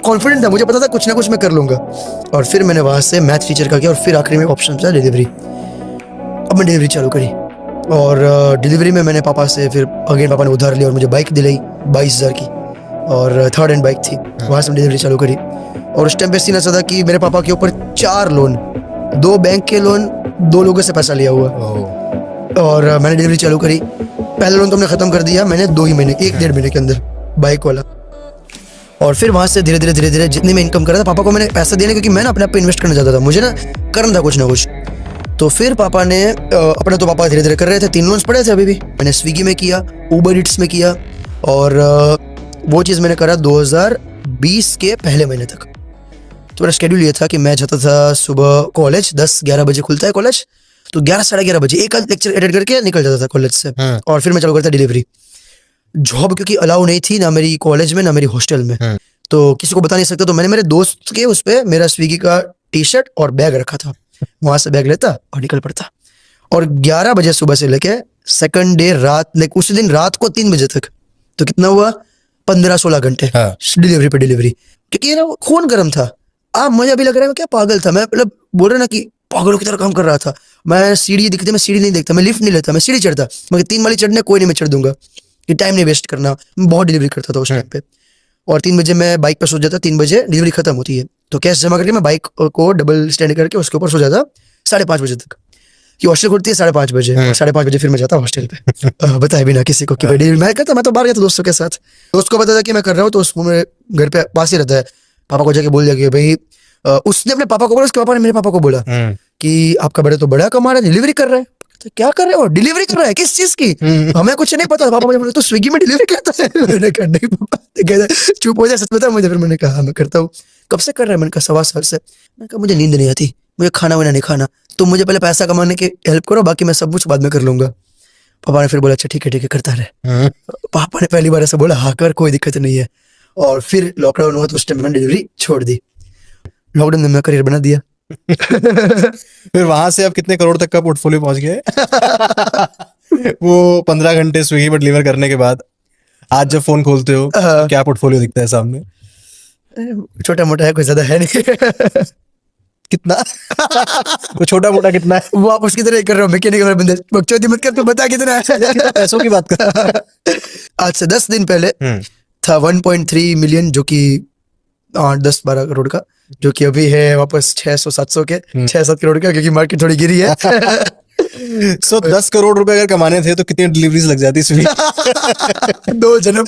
Confident था, मुझे पता था कुछ ना कुछ मैं कर लूंगा। और फिर मैंने वहाँ से मैथ टीचर का किया और फिर आखिरी में ऑप्शन था डिलीवरी। अब मैं डिलीवरी चालू करी और डिलीवरी में मैंने पापा से फिर अगेन पापा ने उधार लिया और मुझे बाइक दिलाई 22,000 की और थर्ड हैंड बाइक थी। वहाँ से डिलीवरी चालू करी और उस टाइम पे सीन ऐसा था कि मेरे पापा के ऊपर 4 लोन, 2 बैंक के लोन, 2 लोगों से पैसा लिया हुआ। और मैंने डिलीवरी चालू करी। पहला लोन तो हमने खत्म कर दिया मैंने 2 ही महीने, 1-1.5 महीने के अंदर, बाइक वाला। और फिर वहाँ से धीरे धीरे जितनी मैं इनकम कर रहा था पापा को मैंने पैसा देने, क्योंकि मैं ना अपने आप पे इन्वेस्ट करना चाहता था, मुझे ना करना था कुछ ना कुछ। तो फिर पापा ने अपना तो पापा धीरे धीरे कर रहे थे, 3 लोन्स पड़े थे अभी भी। मैंने स्विगी में किया, उबर ईट्स में किया और वो चीज़ मैंने करा 2020 के पहले महीने तक। तो मेरा शेड्यूल ये था कि मैं जाता था सुबह कॉलेज, 10-11 बजे खुलता है कॉलेज, तो 11-11:30 बजे एक आध लेक्चर एडिट करके निकल जाता था कॉलेज से। और फिर मैं चालू करता डिलीवरी। जॉब क्योंकि अलाउ नहीं थी ना मेरी कॉलेज में ना मेरी हॉस्टल में, तो किसी को बता नहीं सकता। तो मैंने मेरे दोस्त के उस पर मेरा स्विगी का टी-शर्ट और बैग रखा था, वहां से बैग लेता और निकल पड़ता। और 11 बजे सुबह से लेके सेकंड डे रात, लाइक उसी दिन रात को 3 बजे तक, तो कितना हुआ 15-16 घंटे डिलीवरी पे डिलीवरी। क्योंकि ना खून गर्म था। मुझे अभी लग रहा है मैं क्या पागल था, मैं मतलब बोल रहा ना कि पागलों की तरह काम कर रहा था। मैं सीढ़ी दिखती, मैं सीढ़ी नहीं देखता, मैं लिफ्ट नहीं लेता, मैं सीढ़ी चढ़ता, मगर 3 वाली चढ़ने कोई नहीं, मैं चढ़ दूंगा, ये टाइम नहीं वेस्ट करना। मैं बहुत डिलीवरी करता था उस टाइम पे। और 3 बजे मैं बाइक पर सो जाता, 3 बजे डिलीवरी खत्म होती है तो कैश जमा करके मैं बाइक को डबल स्टैंड करके उसके ऊपर सो जाता 5:30 बजे तक, कि हॉस्टल खुलती है 5:30 बजे। 5:30 बजे फिर मैं जाता हॉस्टल पे, बताया बिना किसी को कि भाई डिलीवरी मैं करता। मैं तो बाहर गया था दोस्तों के साथ, दोस्त को पता था कि मैं कर रहा हूँ, तो उसको मेरे घर पे पास ही रहता है। पापा को जाके बोल दिया कि भाई, उसने अपने पापा को बोला, उसके पापा ने मेरे पापा को बोला कि आपका बड़ा तो बड़ा कमा रहा है, डिलीवरी कर रहा है। तो क्या कर रहे हो, डिलीवरी कर रहा है, किस चीज की? हमें कुछ नहीं पता। पापा मुझे बोले तो स्विगी में डिलीवरी करता है। मैंने कहा नहीं पापा, कहता चुप हो जाए, सच बता मुझे। फिर मैंने कहा मैं करता हूँ। कब से कर रहा है? मैंने कहा 1.25 साल से। मैंने कहा मुझे नींद नहीं आती, मुझे खाना वाना नहीं खाना, तो मुझे पहले पैसा कमाने की हेल्प करो, बाकी मैं सब कुछ बाद में कर लूंगा। पापा ने फिर बोला अच्छा ठीक है करता रहे। पापा ने पहली बार ऐसा बोला, हाँ कर, कोई दिक्कत नहीं है। और फिर लॉकडाउन हुआ तो उस टाइम मैंने डिलीवरी छोड़ दी। लॉकडाउन में मैं करियर बना दिया। फिर वहां से अब कितने करोड़ तक का पोर्टफोलियो पहुंच गए? वो 15 घंटे स्विगी पर डिलीवर करने के बाद आज जब फोन खोलते हो क्या पोर्टफोलियो दिखता है सामने? छोटा मोटा है, कोई ज्यादा है नहीं। कितना? वो छोटा मोटा कितना है? वो आप उसकी तरह ही कर रहे हो, मैकेनिकल बंदे, बकचोदी मत कर, तू बता कितना है। पैसों की बात कर। आज से 10 दिन पहले था 1.3 मिलियन, जो कि 8-10-12 करोड़ का, जो कि अभी है वापस 600-700 के, 6-7 करोड़ का, क्योंकि मार्केट थोड़ी गिरी है। 10 करोड़ रुपए अगर कमाने थे तो कितनी डिलीवरीज लग जाती स्विगी? 2 जन्म।